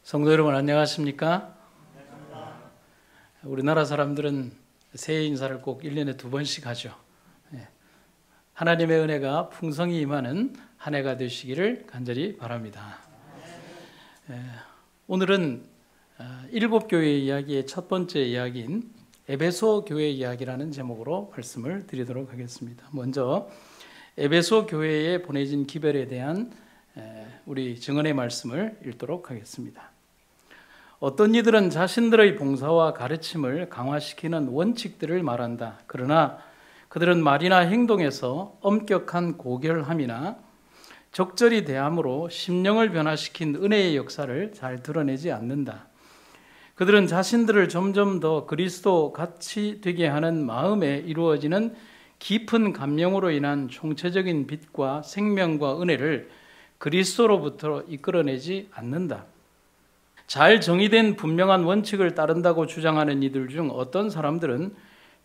성도 여러분 안녕하십니까? 우리나라 사람들은 새해 인사를 꼭 1년에 2번씩 하죠. 하나님의 은혜가 풍성히 임하는 한 해가 되시기를 간절히 바랍니다. 오늘은 7교회 이야기의 첫 번째 이야기인 에베소 교회 이야기라는 제목으로 말씀을 드리도록 하겠습니다. 먼저 에베소 교회에 보내진 기별에 대한 우리 증언의 말씀을 읽도록 하겠습니다. 어떤 이들은 자신들의 봉사와 가르침을 강화시키는 원칙들을 말한다. 그러나 그들은 말이나 행동에서 엄격한 고결함이나 적절히 대함으로 심령을 변화시킨 은혜의 역사를 잘 드러내지 않는다. 그들은 자신들을 점점 더 그리스도 같이 되게 하는 마음에 이루어지는 깊은 감명으로 인한 총체적인 빛과 생명과 은혜를 그리스도로부터 이끌어내지 않는다. 잘 정의된 분명한 원칙을 따른다고 주장하는 이들 중 어떤 사람들은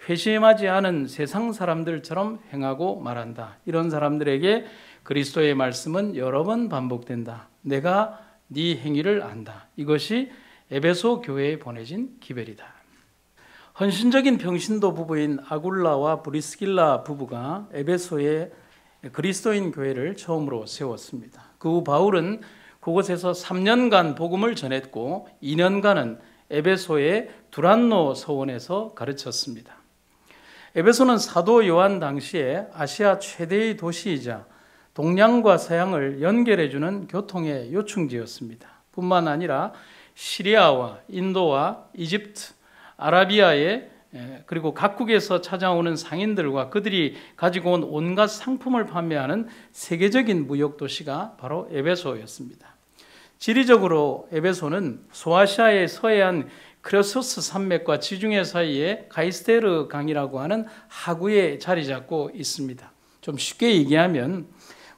회심하지 않은 세상 사람들처럼 행하고 말한다. 이런 사람들에게 그리스도의 말씀은 여러 번 반복된다. 내가 네 행위를 안다. 이것이 에베소 교회에 보내진 기별이다. 헌신적인 평신도 부부인 아굴라와 브리스길라 부부가 에베소에 그리스도인 교회를 처음으로 세웠습니다. 그 후 바울은 그곳에서 3년간 복음을 전했고 2년간은 에베소의 두란노 서원에서 가르쳤습니다. 에베소는 사도 요한 당시에 아시아 최대의 도시이자 동양과 서양을 연결해주는 교통의 요충지였습니다. 뿐만 아니라 시리아와 인도와 이집트, 아라비아에 그리고 각국에서 찾아오는 상인들과 그들이 가지고 온 온갖 상품을 판매하는 세계적인 무역 도시가 바로 에베소였습니다. 지리적으로 에베소는 소아시아의 서해안 크레소스 산맥과 지중해 사이에 가이스테르 강이라고 하는 하구에 자리 잡고 있습니다. 좀 쉽게 얘기하면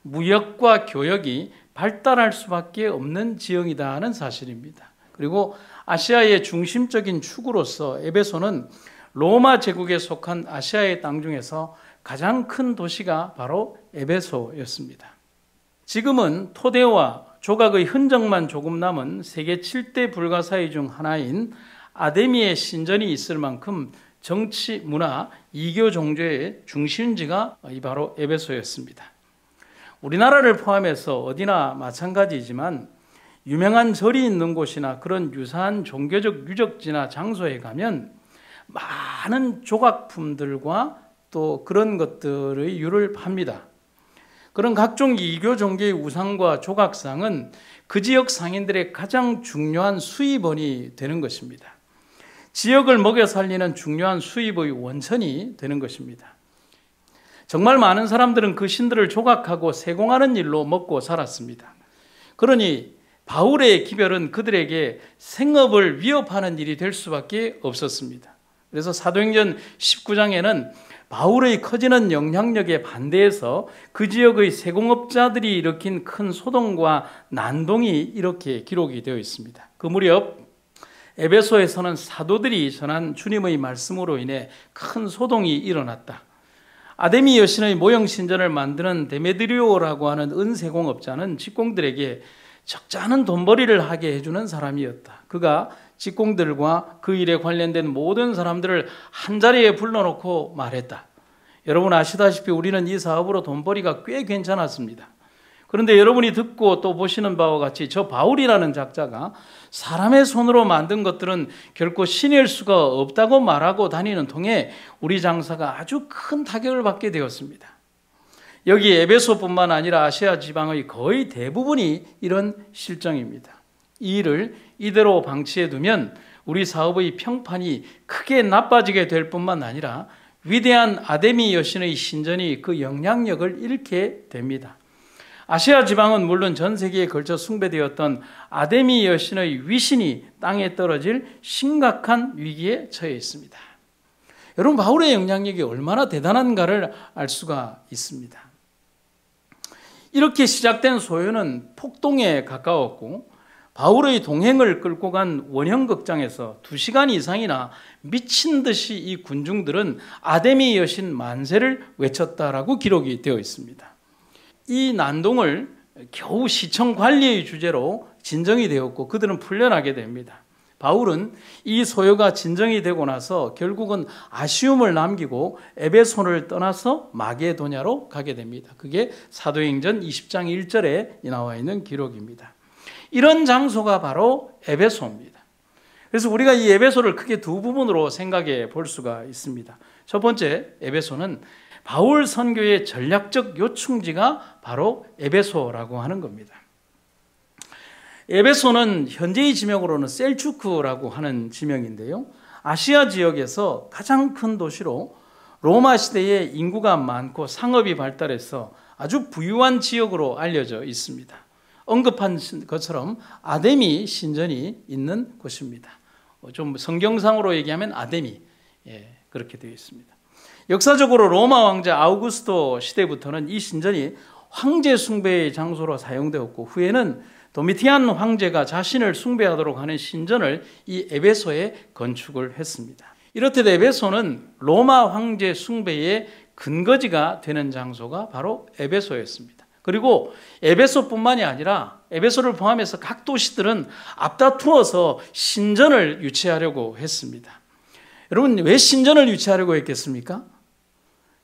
무역과 교역이 발달할 수밖에 없는 지형이다 하는 사실입니다. 그리고 아시아의 중심적인 축으로서 에베소는 로마 제국에 속한 아시아의 땅 중에서 가장 큰 도시가 바로 에베소였습니다. 지금은 토대와 조각의 흔적만 조금 남은 세계 7대 불가사의 중 하나인 아데미의 신전이 있을 만큼 정치, 문화, 이교 종교의 중심지가 바로 에베소였습니다. 우리나라를 포함해서 어디나 마찬가지이지만 유명한 절이 있는 곳이나 그런 유사한 종교적 유적지나 장소에 가면 많은 조각품들과 또 그런 것들의 유를 팝니다. 그런 각종 이교 종교의 우상과 조각상은 그 지역 상인들의 가장 중요한 수입원이 되는 것입니다. 지역을 먹여 살리는 중요한 수입의 원천이 되는 것입니다. 정말 많은 사람들은 그 신들을 조각하고 세공하는 일로 먹고 살았습니다. 그러니 바울의 기별은 그들에게 생업을 위협하는 일이 될 수밖에 없었습니다. 그래서 사도행전 19장에는 바울의 커지는 영향력에 반대해서 그 지역의 세공업자들이 일으킨 큰 소동과 난동이 이렇게 기록이 되어 있습니다. 그 무렵 에베소에서는 사도들이 전한 주님의 말씀으로 인해 큰 소동이 일어났다. 아데미 여신의 모형 신전을 만드는 데메드리오라고 하는 은세공업자는 직공들에게 적잖은 돈벌이를 하게 해주는 사람이었다. 그가 직공들과 그 일에 관련된 모든 사람들을 한자리에 불러놓고 말했다. 여러분 아시다시피 우리는 이 사업으로 돈벌이가 꽤 괜찮았습니다. 그런데 여러분이 듣고 또 보시는 바와 같이 저 바울이라는 작자가 사람의 손으로 만든 것들은 결코 신일 수가 없다고 말하고 다니는 통에 우리 장사가 아주 큰 타격을 받게 되었습니다. 여기 에베소뿐만 아니라 아시아 지방의 거의 대부분이 이런 실정입니다. 이 일을 이대로 방치해 두면 우리 사업의 평판이 크게 나빠지게 될 뿐만 아니라 위대한 아데미 여신의 신전이 그 영향력을 잃게 됩니다. 아시아 지방은 물론 전 세계에 걸쳐 숭배되었던 아데미 여신의 위신이 땅에 떨어질 심각한 위기에 처해 있습니다. 여러분 바울의 영향력이 얼마나 대단한가를 알 수가 있습니다. 이렇게 시작된 소요는 폭동에 가까웠고 바울의 동행을 끌고 간 원형극장에서 2시간 이상이나 미친 듯이 이 군중들은 아데미 여신 만세를 외쳤다라고 기록이 되어 있습니다. 이 난동을 겨우 시청 관리의 주제로 진정이 되었고 그들은 풀려나게 됩니다. 바울은 이 소요가 진정이 되고 나서 결국은 아쉬움을 남기고 에베소를 떠나서 마게도냐로 가게 됩니다. 그게 사도행전 20장 1절에 나와 있는 기록입니다. 이런 장소가 바로 에베소입니다. 그래서 우리가 이 에베소를 크게 두 부분으로 생각해 볼 수가 있습니다. 첫 번째, 에베소는 바울 선교의 전략적 요충지가 바로 에베소라고 하는 겁니다. 에베소는 현재의 지명으로는 셀주크라고 하는 지명인데요. 아시아 지역에서 가장 큰 도시로 로마 시대에 인구가 많고 상업이 발달해서 아주 부유한 지역으로 알려져 있습니다. 언급한 것처럼 아데미 신전이 있는 곳입니다. 좀 성경상으로 얘기하면 아데미, 그렇게 되어 있습니다. 역사적으로 로마 왕자 아우구스토 시대부터는 이 신전이 황제 숭배의 장소로 사용되었고 후에는 도미티안 황제가 자신을 숭배하도록 하는 신전을 이 에베소에 건축을 했습니다. 이렇듯 에베소는 로마 황제 숭배의 근거지가 되는 장소가 바로 에베소였습니다. 그리고 에베소뿐만이 아니라 에베소를 포함해서 각 도시들은 앞다투어서 신전을 유치하려고 했습니다. 여러분, 왜 신전을 유치하려고 했겠습니까?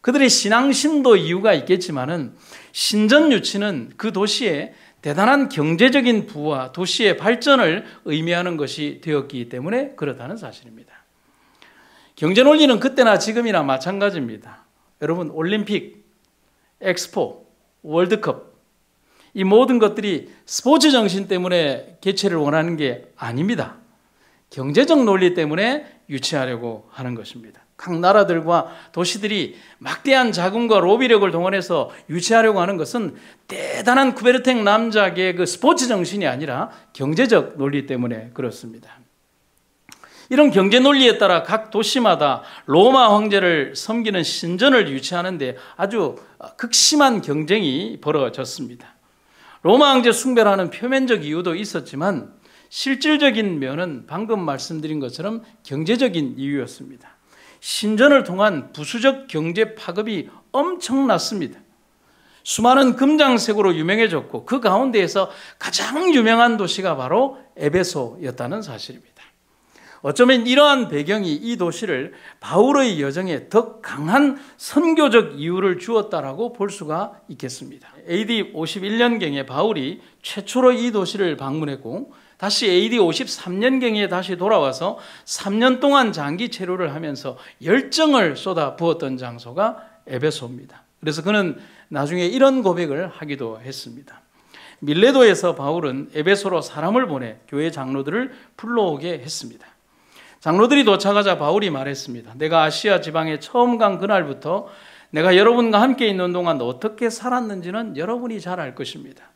그들의 신앙심도 이유가 있겠지만은 신전 유치는 그 도시에 대단한 경제적인 부와 도시의 발전을 의미하는 것이 되었기 때문에 그렇다는 사실입니다. 경제 논리는 그때나 지금이나 마찬가지입니다. 여러분, 올림픽, 엑스포, 월드컵, 이 모든 것들이 스포츠 정신 때문에 개최를 원하는 게 아닙니다. 경제적 논리 때문에 유치하려고 하는 것입니다. 각 나라들과 도시들이 막대한 자금과 로비력을 동원해서 유치하려고 하는 것은 대단한 쿠베르탱 남작의 그 스포츠 정신이 아니라 경제적 논리 때문에 그렇습니다. 이런 경제 논리에 따라 각 도시마다 로마 황제를 섬기는 신전을 유치하는데 아주 극심한 경쟁이 벌어졌습니다. 로마 황제 숭배라는 표면적 이유도 있었지만 실질적인 면은 방금 말씀드린 것처럼 경제적인 이유였습니다. 신전을 통한 부수적 경제 파급이 엄청났습니다. 수많은 금장색으로 유명해졌고 그 가운데에서 가장 유명한 도시가 바로 에베소였다는 사실입니다. 어쩌면 이러한 배경이 이 도시를 바울의 여정에 더 강한 선교적 이유를 주었다라고 볼 수가 있겠습니다. AD 51년경에 바울이 최초로 이 도시를 방문했고 다시 AD 53년경에 다시 돌아와서 3년 동안 장기 체류를 하면서 열정을 쏟아 부었던 장소가 에베소입니다. 그래서 그는 나중에 이런 고백을 하기도 했습니다. 밀레도에서 바울은 에베소로 사람을 보내 교회 장로들을 불러오게 했습니다. 장로들이 도착하자 바울이 말했습니다. 내가 아시아 지방에 처음 간 그날부터 내가 여러분과 함께 있는 동안 어떻게 살았는지는 여러분이 잘 알 것입니다.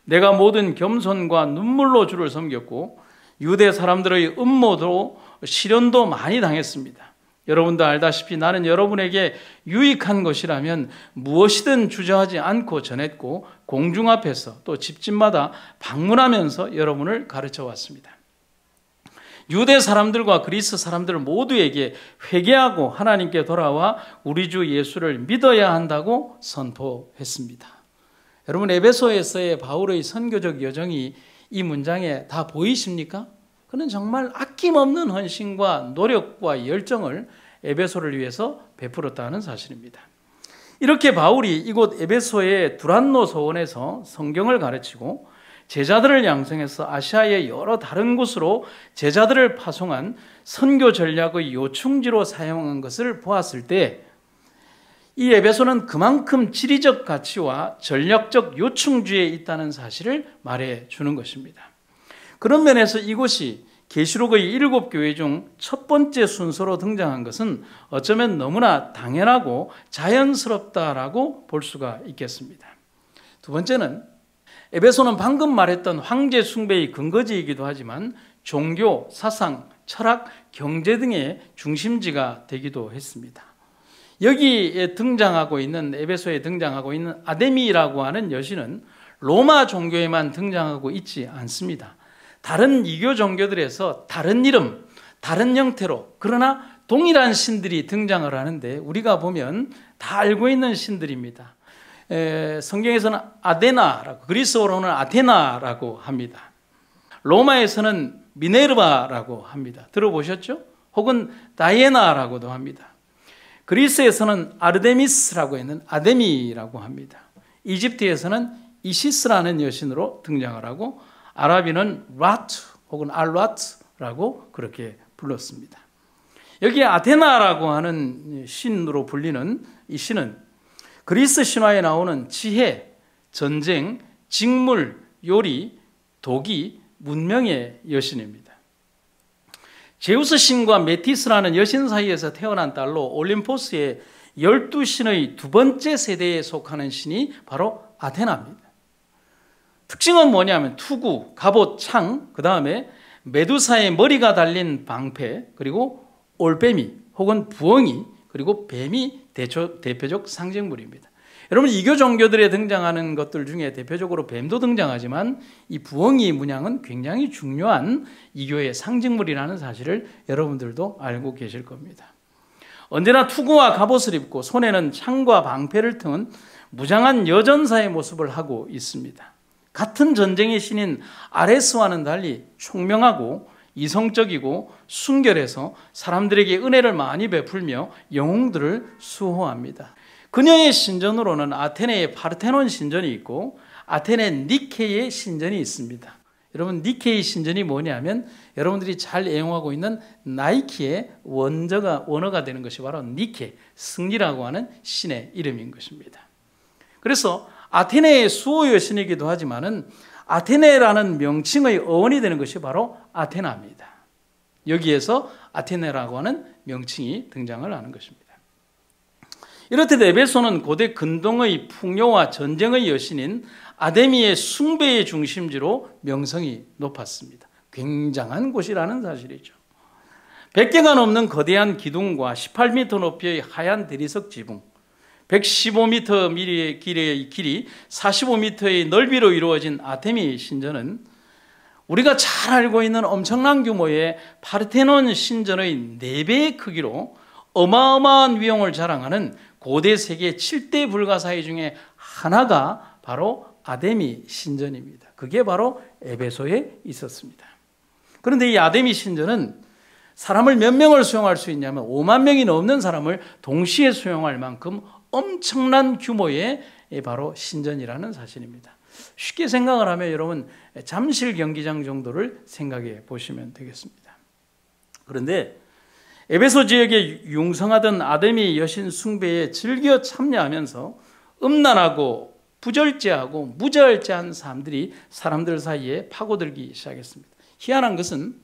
내가 모든 겸손과 눈물로 주를 섬겼고 유대 사람들의 음모도 시련도 많이 당했습니다. 여러분도 알다시피 나는 여러분에게 유익한 것이라면 무엇이든 주저하지 않고 전했고 공중 앞에서 또 집집마다 방문하면서 여러분을 가르쳐 왔습니다. 유대 사람들과 그리스 사람들 모두에게 회개하고 하나님께 돌아와 우리 주 예수를 믿어야 한다고 선포했습니다. 여러분, 에베소에서의 바울의 선교적 여정이 이 문장에 다 보이십니까? 그는 정말 아낌없는 헌신과 노력과 열정을 에베소를 위해서 베풀었다는 사실입니다. 이렇게 바울이 이곳 에베소의 두란노 소원에서 성경을 가르치고 제자들을 양성해서 아시아의 여러 다른 곳으로 제자들을 파송한 선교 전략의 요충지로 사용한 것을 보았을 때 이 에베소는 그만큼 지리적 가치와 전략적 요충지에 있다는 사실을 말해주는 것입니다. 그런 면에서 이곳이 계시록의 7교회 중 첫 번째 순서로 등장한 것은 어쩌면 너무나 당연하고 자연스럽다라고 볼 수가 있겠습니다. 두 번째는 에베소는 방금 말했던 황제 숭배의 근거지이기도 하지만 종교, 사상, 철학, 경제 등의 중심지가 되기도 했습니다. 여기에 등장하고 있는 에베소에 등장하고 있는 아데미라고 하는 여신은 로마 종교에만 등장하고 있지 않습니다. 다른 이교 종교들에서 다른 이름, 다른 형태로 그러나 동일한 신들이 등장을 하는데 우리가 보면 다 알고 있는 신들입니다. 성경에서는 아데나라고, 그리스어로는 아테나라고 합니다. 로마에서는 미네르바라고 합니다. 들어보셨죠? 혹은 다이애나라고도 합니다. 그리스에서는 아르데미스라고 있는 아데미라고 합니다. 이집트에서는 이시스라는 여신으로 등장을 하고, 아랍인은 라트 혹은 알라트라고 그렇게 불렀습니다. 여기 아테나라고 하는 신으로 불리는 이 신은 그리스 신화에 나오는 지혜, 전쟁, 직물, 요리, 도기, 문명의 여신입니다. 제우스 신과 메티스라는 여신 사이에서 태어난 딸로 올림포스의 12신의 두 번째 세대에 속하는 신이 바로 아테나입니다. 특징은 뭐냐면 투구, 갑옷, 창, 그 다음에 메두사의 머리가 달린 방패, 그리고 올빼미 혹은 부엉이, 그리고 뱀이 대표적 상징물입니다. 여러분, 이교 종교들에 등장하는 것들 중에 대표적으로 뱀도 등장하지만 이 부엉이 문양은 굉장히 중요한 이교의 상징물이라는 사실을 여러분들도 알고 계실 겁니다. 언제나 투구와 갑옷을 입고 손에는 창과 방패를 튼 무장한 여전사의 모습을 하고 있습니다. 같은 전쟁의 신인 아레스와는 달리 총명하고 이성적이고 순결해서 사람들에게 은혜를 많이 베풀며 영웅들을 수호합니다. 그녀의 신전으로는 아테네의 파르테논 신전이 있고 아테네 니케이의 신전이 있습니다. 여러분, 니케이 신전이 뭐냐면 여러분들이 잘 애용하고 있는 나이키의 원어가 되는 것이 바로 니케, 승리라고 하는 신의 이름인 것입니다. 그래서 아테네의 수호 여신이기도 하지만은 아테네라는 명칭의 어원이 되는 것이 바로 아테나입니다. 여기에서 아테네라고 하는 명칭이 등장을 하는 것입니다. 이렇듯 에베소는 고대 근동의 풍요와 전쟁의 여신인 아데미의 숭배의 중심지로 명성이 높았습니다. 굉장한 곳이라는 사실이죠. 100개가 넘는 거대한 기둥과 18m 높이의 하얀 대리석 지붕, 115m 길이 45m의 넓이로 이루어진 아테미 신전은 우리가 잘 알고 있는 엄청난 규모의 파르테논 신전의 4배의 크기로 어마어마한 위용을 자랑하는 고대 세계 7대 불가사의 중에 하나가 바로 아데미 신전입니다. 그게 바로 에베소에 있었습니다. 그런데 이 아데미 신전은 사람을 몇 명을 수용할 수 있냐면 5만 명이 넘는 사람을 동시에 수용할 만큼 엄청난 규모의 바로 신전이라는 사실입니다. 쉽게 생각을 하면 여러분 잠실 경기장 정도를 생각해 보시면 되겠습니다. 그런데 에베소 지역에 융성하던 아데미 여신 숭배에 즐겨 참여하면서 음란하고 부절제하고 무절제한 사람들 사이에 파고들기 시작했습니다. 희한한 것은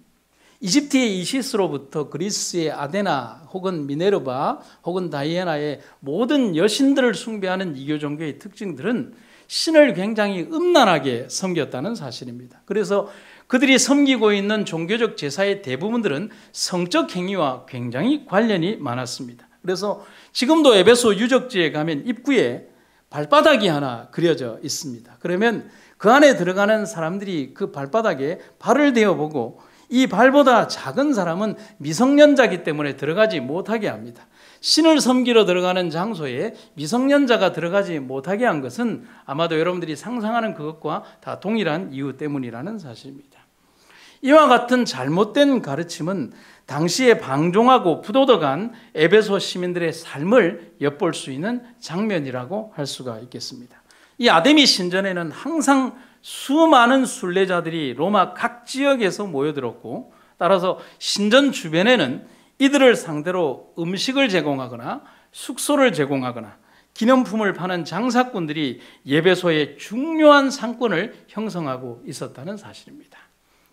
이집트의 이시스로부터 그리스의 아데나 혹은 미네르바 혹은 다이애나의 모든 여신들을 숭배하는 이교 종교의 특징들은 신을 굉장히 음란하게 섬겼다는 사실입니다. 그래서 그들이 섬기고 있는 종교적 제사의 대부분들은 성적 행위와 굉장히 관련이 많았습니다. 그래서 지금도 에베소 유적지에 가면 입구에 발바닥이 하나 그려져 있습니다. 그러면 그 안에 들어가는 사람들이 그 발바닥에 발을 대어보고 이 발보다 작은 사람은 미성년자이기 때문에 들어가지 못하게 합니다. 신을 섬기러 들어가는 장소에 미성년자가 들어가지 못하게 한 것은 아마도 여러분들이 상상하는 그것과 다 동일한 이유 때문이라는 사실입니다. 이와 같은 잘못된 가르침은 당시에 방종하고 부도덕한 에베소 시민들의 삶을 엿볼 수 있는 장면이라고 할 수가 있겠습니다. 이 아데미 신전에는 항상 수많은 순례자들이 로마 각 지역에서 모여들었고, 따라서 신전 주변에는 이들을 상대로 음식을 제공하거나 숙소를 제공하거나 기념품을 파는 장사꾼들이 예배소의 중요한 상권을 형성하고 있었다는 사실입니다.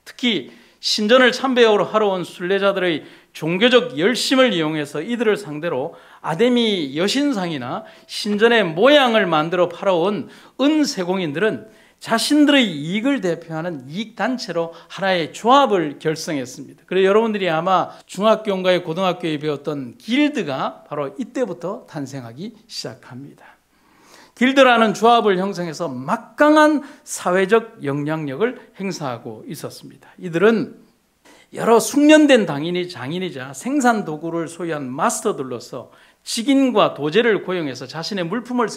특히 신전을 참배하러 온 순례자들의 종교적 열심을 이용해서 이들을 상대로 아데미 여신상이나 신전의 모양을 만들어 팔아온 은세공인들은 자신들의 이익을 대표하는 이익단체로 하나의 조합을 결성했습니다. 그래서 여러분들이 아마 중학교인가요 고등학교에 배웠던 길드가 바로 이때부터 탄생하기 시작합니다. 길드라는 조합을 형성해서 막강한 사회적 영향력을 행사하고 있었습니다. 이들은 여러 숙련된 장인이자 생산 도구를 소유한 마스터들로서 직인과 도제를 고용해서 자신의 물품을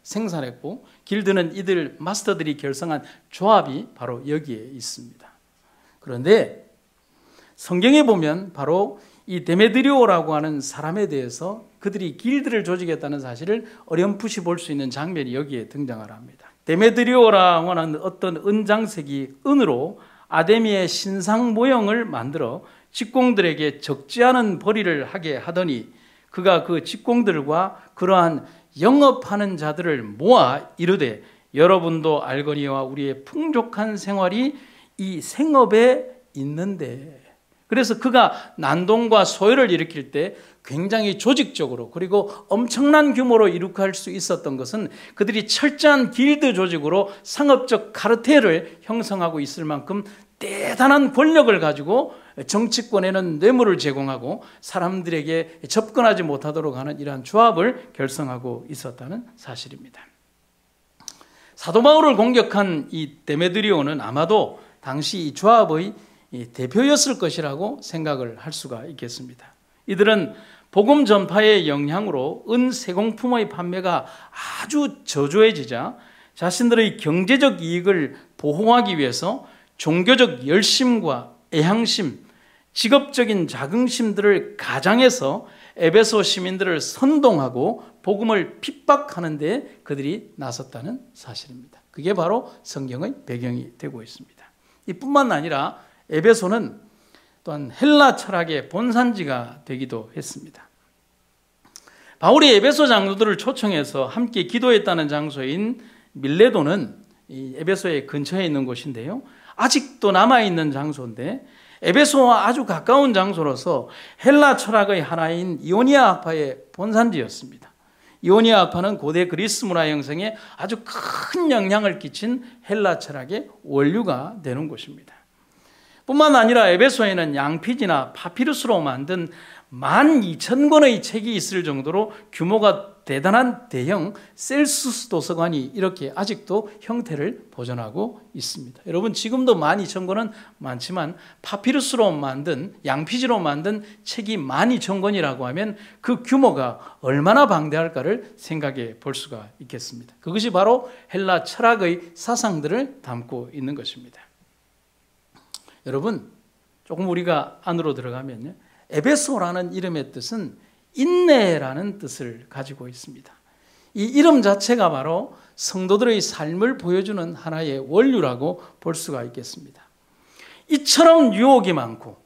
생산했고 길드는 이들 마스터들이 결성한 조합이 바로 여기에 있습니다. 그런데 성경에 보면 바로 이 데메드리오라고 하는 사람에 대해서 그들이 길드를 조직했다는 사실을 어렴풋이 볼 수 있는 장면이 여기에 등장을 합니다. 데메드리오라고 하는 어떤 은장색이 은으로 아데미의 신상 모형을 만들어 직공들에게 적지 않은 벌이를 하게 하더니 그가 그 직공들과 그러한 영업하는 자들을 모아 이르되 여러분도 알거니와 우리의 풍족한 생활이 이 생업에 있는데, 그래서 그가 난동과 소요를 일으킬 때 굉장히 조직적으로 그리고 엄청난 규모로 이룩할 수 있었던 것은 그들이 철저한 길드 조직으로 상업적 카르텔을 형성하고 있을 만큼 대단한 권력을 가지고 정치권에는 뇌물을 제공하고 사람들에게 접근하지 못하도록 하는 이러한 조합을 결성하고 있었다는 사실입니다. 사도 바울을 공격한 이 데메드리오는 아마도 당시 이 조합의 대표였을 것이라고 생각을 할 수가 있겠습니다. 이들은 복음 전파의 영향으로 은 세공품의 판매가 아주 저조해지자 자신들의 경제적 이익을 보호하기 위해서 종교적 열심과 애향심, 직업적인 자긍심들을 가장해서 에베소 시민들을 선동하고 복음을 핍박하는 데 그들이 나섰다는 사실입니다. 그게 바로 성경의 배경이 되고 있습니다. 이뿐만 아니라 에베소는 또한 헬라 철학의 본산지가 되기도 했습니다. 바울이 에베소 장로들을 초청해서 함께 기도했다는 장소인 밀레도는 이 에베소의 근처에 있는 곳인데요, 아직도 남아있는 장소인데 에베소와 아주 가까운 장소로서 헬라 철학의 하나인 이오니아 학파의 본산지였습니다. 이오니아 학파는 고대 그리스 문화 형성에 아주 큰 영향을 끼친 헬라 철학의 원류가 되는 곳입니다. 뿐만 아니라 에베소에는 양피지나 파피루스로 만든 12,000권의 책이 있을 정도로 규모가 대단한 대형 셀수스 도서관이 이렇게 아직도 형태를 보존하고 있습니다. 여러분, 지금도 12,000권은 많지만 파피루스로 만든, 양피지로 만든 책이 12,000권이라고 하면 그 규모가 얼마나 방대할까를 생각해 볼 수가 있겠습니다. 그것이 바로 헬라 철학의 사상들을 담고 있는 것입니다. 여러분, 조금 우리가 안으로 들어가면요, 에베소라는 이름의 뜻은 인내라는 뜻을 가지고 있습니다. 이 이름 자체가 바로 성도들의 삶을 보여주는 하나의 원류라고 볼 수가 있겠습니다. 이처럼 유혹이 많고,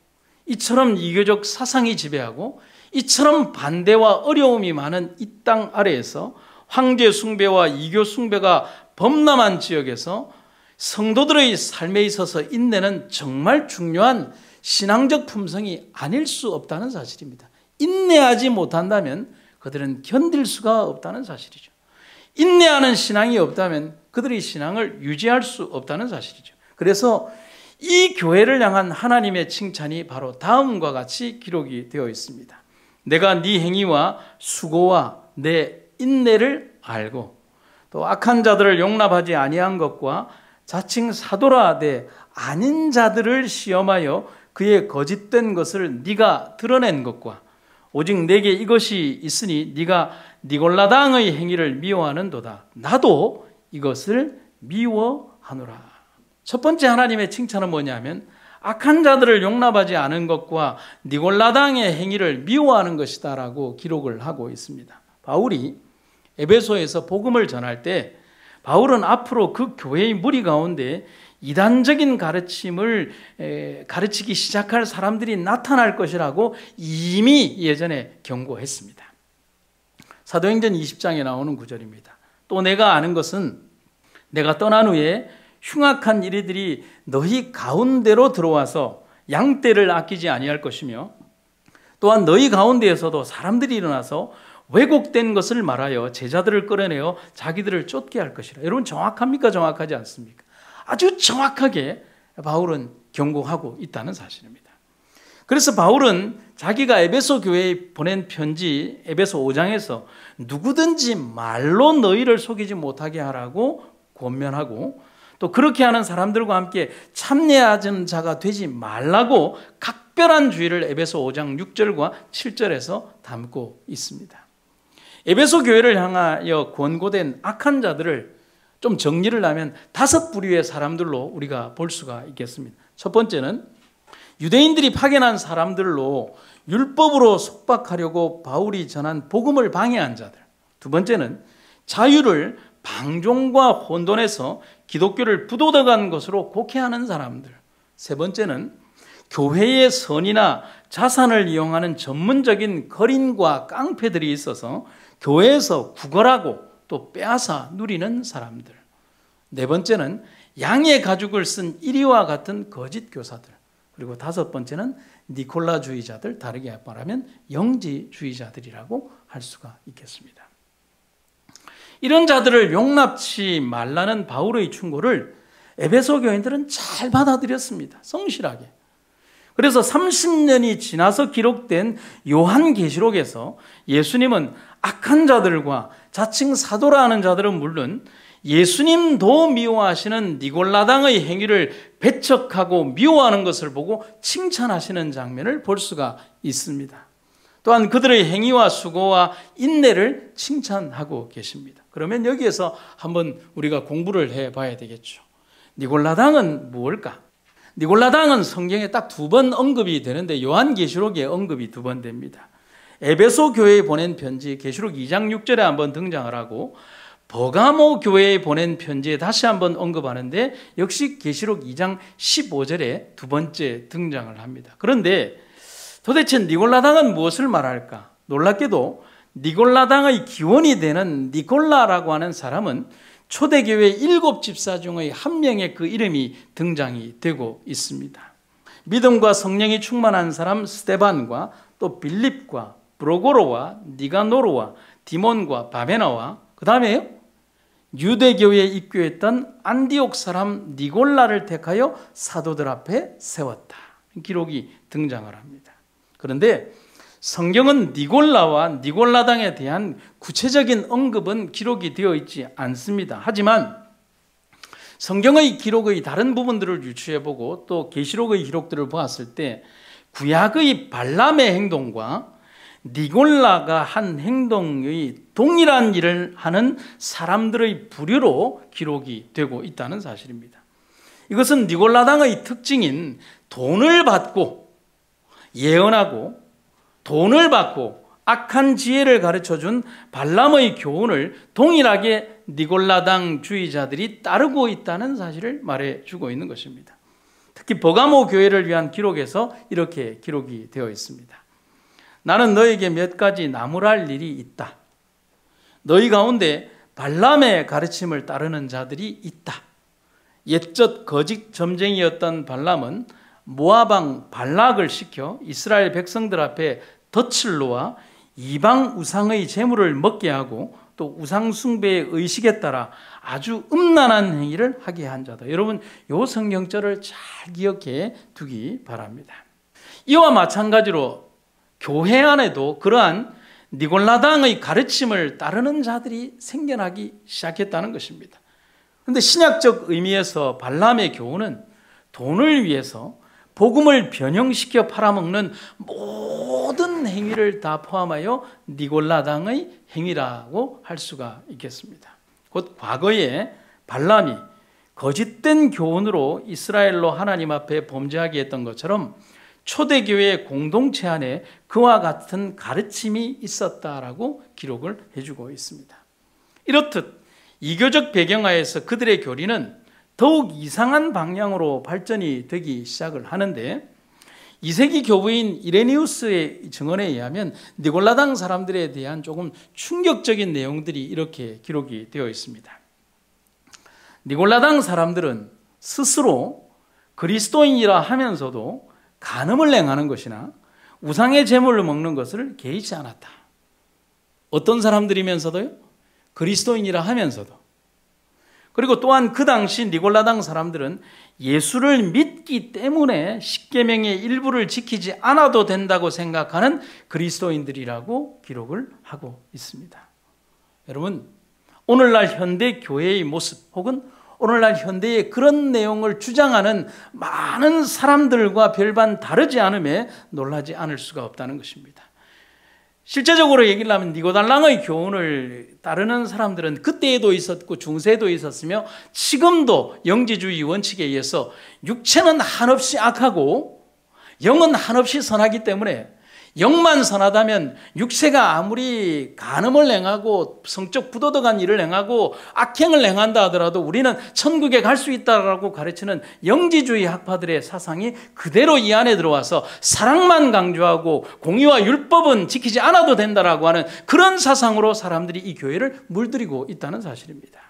이처럼 이교적 사상이 지배하고, 이처럼 반대와 어려움이 많은 이 땅 아래에서 황제 숭배와 이교 숭배가 범람한 지역에서 성도들의 삶에 있어서 인내는 정말 중요한 신앙적 품성이 아닐 수 없다는 사실입니다. 인내하지 못한다면 그들은 견딜 수가 없다는 사실이죠. 인내하는 신앙이 없다면 그들의 신앙을 유지할 수 없다는 사실이죠. 그래서 이 교회를 향한 하나님의 칭찬이 바로 다음과 같이 기록이 되어 있습니다. 내가 네 행위와 수고와 내 인내를 알고 또 악한 자들을 용납하지 아니한 것과 자칭 사도라 하되 아닌 자들을 시험하여 그의 거짓된 것을 네가 드러낸 것과 오직 내게 이것이 있으니 네가 니골라당의 행위를 미워하는도다. 나도 이것을 미워하노라. 첫 번째 하나님의 칭찬은 뭐냐면 악한 자들을 용납하지 않은 것과 니골라당의 행위를 미워하는 것이다 라고 기록을 하고 있습니다. 바울이 에베소에서 복음을 전할 때 바울은 앞으로 그 교회의 무리 가운데 이단적인 가르침을 가르치기 시작할 사람들이 나타날 것이라고 이미 예전에 경고했습니다. 사도행전 20장에 나오는 구절입니다. 또 내가 아는 것은 내가 떠난 후에 흉악한 이리들이 너희 가운데로 들어와서 양떼를 아끼지 아니할 것이며 또한 너희 가운데에서도 사람들이 일어나서 왜곡된 것을 말하여 제자들을 끌어내어 자기들을 쫓게 할 것이라. 여러분, 정확합니까? 정확하지 않습니까? 아주 정확하게 바울은 경고하고 있다는 사실입니다. 그래서 바울은 자기가 에베소 교회에 보낸 편지 에베소 5장에서 누구든지 말로 너희를 속이지 못하게 하라고 권면하고 또 그렇게 하는 사람들과 함께 참여하는 자가 되지 말라고 각별한 주의를 에베소 5장 6절과 7절에서 담고 있습니다. 에베소 교회를 향하여 권고된 악한 자들을 좀 정리를 하면 5부류의 사람들로 우리가 볼 수가 있겠습니다. 첫 번째는 유대인들이 파견한 사람들로 율법으로 속박하려고 바울이 전한 복음을 방해한 자들. 두 번째는 자유를 방종과 혼돈에서 기독교를 부도덕한 것으로 곡해하는 사람들. 세 번째는 교회의 선이나 자산을 이용하는 전문적인 거린과 깡패들이 있어서 교회에서 구걸하고 또 빼앗아 누리는 사람들. 네 번째는 양의 가죽을 쓴 이리와 같은 거짓 교사들. 그리고 5번째는 니콜라주의자들, 다르게 말하면 영지주의자들이라고 할 수가 있겠습니다. 이런 자들을 용납치 말라는 바울의 충고를 에베소 교인들은 잘 받아들였습니다. 성실하게. 그래서 30년이 지나서 기록된 요한계시록에서 예수님은 악한 자들과 자칭 사도라 하는 자들은 물론 예수님도 미워하시는 니골라당의 행위를 배척하고 미워하는 것을 보고 칭찬하시는 장면을 볼 수가 있습니다. 또한 그들의 행위와 수고와 인내를 칭찬하고 계십니다. 그러면 여기에서 한번 우리가 공부를 해봐야 되겠죠. 니골라당은 무엇일까? 니골라당은 성경에 딱 2번 언급이 되는데 요한계시록에 언급이 2번 됩니다. 에베소 교회에 보낸 편지 계시록 2장 6절에 한번 등장을 하고 버가모 교회에 보낸 편지에 다시 한번 언급하는데 역시 계시록 2장 15절에 2번째 등장을 합니다. 그런데 도대체 니골라당은 무엇을 말할까? 놀랍게도 니골라당의 기원이 되는 니콜라라고 하는 사람은 초대교회 7집사 중의 한 명의 그 이름이 등장이 되고 있습니다. 믿음과 성령이 충만한 사람 스데반과 또 빌립과 브로고로와 니가노르와 디몬과 바베나와 그 다음에 유대교회에 입교했던 안디옥 사람 니골라를 택하여 사도들 앞에 세웠다. 기록이 등장을 합니다. 그런데 성경은 니골라와 니골라당에 대한 구체적인 언급은 기록이 되어 있지 않습니다. 하지만 성경의 기록의 다른 부분들을 유추해보고 또 계시록의 기록들을 보았을 때 구약의 발람의 행동과 니골라가 한 행동의 동일한 일을 하는 사람들의 부류로 기록이 되고 있다는 사실입니다. 이것은 니골라당의 특징인 돈을 받고 예언하고 돈을 받고 악한 지혜를 가르쳐준 발람의 교훈을 동일하게 니골라당 주의자들이 따르고 있다는 사실을 말해주고 있는 것입니다. 특히 버가모 교회를 위한 기록에서 이렇게 기록이 되어 있습니다. 나는 너에게 몇 가지 나무랄 일이 있다. 너희 가운데 발람의 가르침을 따르는 자들이 있다. 옛적 거짓 점쟁이였던 발람은 모압 왕 발락을 시켜 이스라엘 백성들 앞에 덫을 놓아 이방 우상의 제물을 먹게 하고 또 우상 숭배의 의식에 따라 아주 음란한 행위를 하게 한 자다. 여러분, 이 성경절을 잘 기억해 두기 바랍니다. 이와 마찬가지로 교회 안에도 그러한 니골라당의 가르침을 따르는 자들이 생겨나기 시작했다는 것입니다. 그런데 신약적 의미에서 발람의 교훈은 돈을 위해서 복음을 변형시켜 팔아먹는 모든 행위를 다 포함하여 니골라당의 행위라고 할 수가 있겠습니다. 곧 과거에 발람이 거짓된 교훈으로 이스라엘로 하나님 앞에 범죄하게 했던 것처럼 초대교회 공동체 안에 그와 같은 가르침이 있었다라고 기록을 해주고 있습니다. 이렇듯 이교적 배경하에서 그들의 교리는 더욱 이상한 방향으로 발전이 되기 시작을 하는데 2세기 교부인 이레니우스의 증언에 의하면 니골라당 사람들에 대한 조금 충격적인 내용들이 이렇게 기록이 되어 있습니다. 니골라당 사람들은 스스로 그리스도인이라 하면서도 간음을 행하는 것이나 우상의 제물을 먹는 것을 개의치 않았다. 어떤 사람들이면서도요? 그리스도인이라 하면서도. 그리고 또한 그 당시 니골라당 사람들은 예수를 믿기 때문에 십계명의 일부를 지키지 않아도 된다고 생각하는 그리스도인들이라고 기록을 하고 있습니다. 여러분, 오늘날 현대 교회의 모습 혹은 오늘날 현대의 그런 내용을 주장하는 많은 사람들과 별반 다르지 않음에 놀라지 않을 수가 없다는 것입니다. 실제적으로 얘기를 하면 니고달랑의 교훈을 따르는 사람들은 그때에도 있었고 중세에도 있었으며 지금도 영지주의 원칙에 의해서 육체는 한없이 악하고 영은 한없이 선하기 때문에 영만 선하다면 육체가 아무리 간음을 행하고 성적 부도덕한 일을 행하고 악행을 행한다 하더라도 우리는 천국에 갈 수 있다라고 가르치는 영지주의 학파들의 사상이 그대로 이 안에 들어와서 사랑만 강조하고 공의와 율법은 지키지 않아도 된다라고 하는 그런 사상으로 사람들이 이 교회를 물들이고 있다는 사실입니다.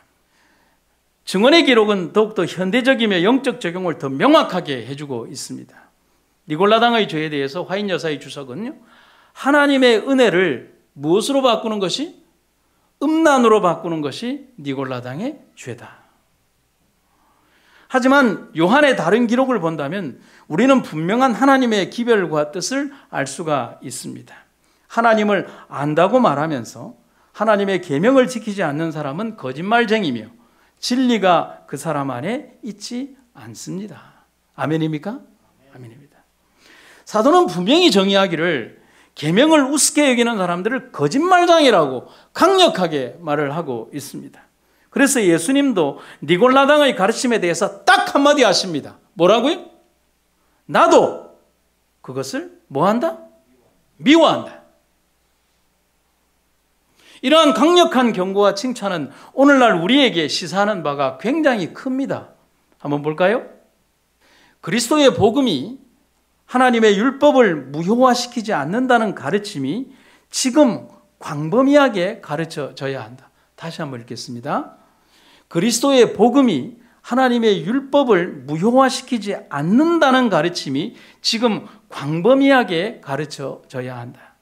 증언의 기록은 더욱더 현대적이며 영적 적용을 더 명확하게 해주고 있습니다. 니골라당의 죄에 대해서 화인 여사의 주석은요, 하나님의 은혜를 무엇으로 바꾸는 것이? 음란으로 바꾸는 것이 니골라당의 죄다. 하지만 요한의 다른 기록을 본다면 우리는 분명한 하나님의 기별과 뜻을 알 수가 있습니다. 하나님을 안다고 말하면서 하나님의 계명을 지키지 않는 사람은 거짓말쟁이며 진리가 그 사람 안에 있지 않습니다. 아멘입니까? 아멘입니다. 사도는 분명히 정의하기를 계명을 우습게 여기는 사람들을 거짓말장이라고 강력하게 말을 하고 있습니다. 그래서 예수님도 니골라당의 가르침에 대해서 딱 한마디 하십니다. 뭐라고요? 나도 그것을 뭐한다? 미워한다. 이러한 강력한 경고와 칭찬은 오늘날 우리에게 시사하는 바가 굉장히 큽니다. 한번 볼까요? 그리스도의 복음이 하나님의 율법을 무효화시키지 않는다는 가르침이 지금 광범위하게 가르쳐져야 한다. 다시 한번 읽겠습니다. 그리스도의 복음이 하나님의 율법을 무효화시키지 않는다는 가르침이 지금 광범위하게 가르쳐져야 한다.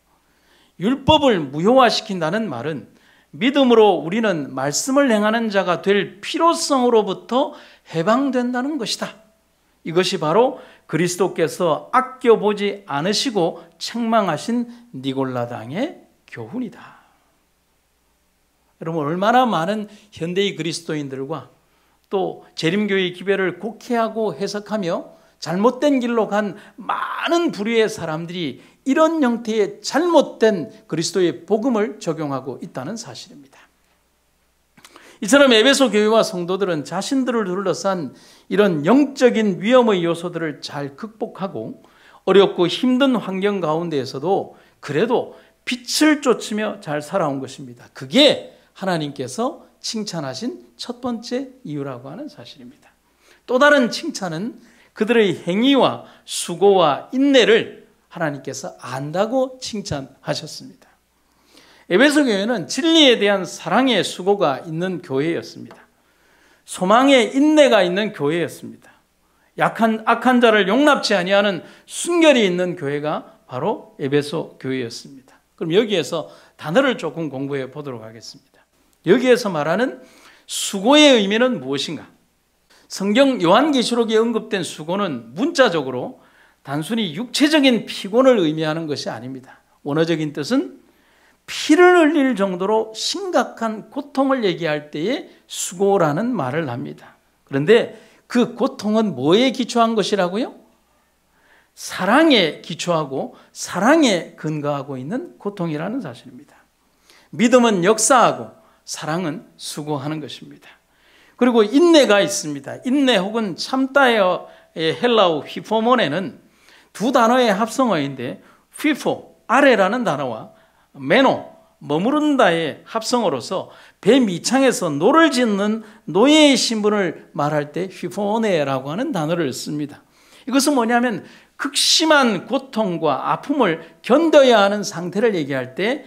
율법을 무효화시킨다는 말은 믿음으로 우리는 말씀을 행하는 자가 될 필요성으로부터 해방된다는 것이다. 이것이 바로 그리스도께서 아껴보지 않으시고 책망하신 니골라당의 교훈이다. 여러분, 얼마나 많은 현대의 그리스도인들과 또 재림교의 기별을 곡해하고 해석하며 잘못된 길로 간 많은 부류의 사람들이 이런 형태의 잘못된 그리스도의 복음을 적용하고 있다는 사실입니다. 이처럼 에베소 교회와 성도들은 자신들을 둘러싼 이런 영적인 위험의 요소들을 잘 극복하고 어렵고 힘든 환경 가운데에서도 그래도 빛을 쫓으며 잘 살아온 것입니다. 그게 하나님께서 칭찬하신 첫 번째 이유라고 하는 사실입니다. 또 다른 칭찬은 그들의 행위와 수고와 인내를 하나님께서 안다고 칭찬하셨습니다. 에베소 교회는 진리에 대한 사랑의 수고가 있는 교회였습니다. 소망의 인내가 있는 교회였습니다. 악한 자를 용납치 아니하는 순결이 있는 교회가 바로 에베소 교회였습니다. 그럼 여기에서 단어를 조금 공부해 보도록 하겠습니다. 여기에서 말하는 수고의 의미는 무엇인가? 성경 요한계시록에 언급된 수고는 문자적으로 단순히 육체적인 피곤을 의미하는 것이 아닙니다. 원어적인 뜻은 피를 흘릴 정도로 심각한 고통을 얘기할 때에 수고라는 말을 합니다. 그런데 그 고통은 뭐에 기초한 것이라고요? 사랑에 기초하고 사랑에 근거하고 있는 고통이라는 사실입니다. 믿음은 역사하고 사랑은 수고하는 것입니다. 그리고 인내가 있습니다. 인내 혹은 참다의 헬라어 휘포모네는 두 단어의 합성어인데 휘포, 아래라는 단어와 메노, 머무른다의 합성어로서 배 밑창에서 노를 짓는 노예의 신분을 말할 때 휘포네라고 하는 단어를 씁니다. 이것은 뭐냐면 극심한 고통과 아픔을 견뎌야 하는 상태를 얘기할 때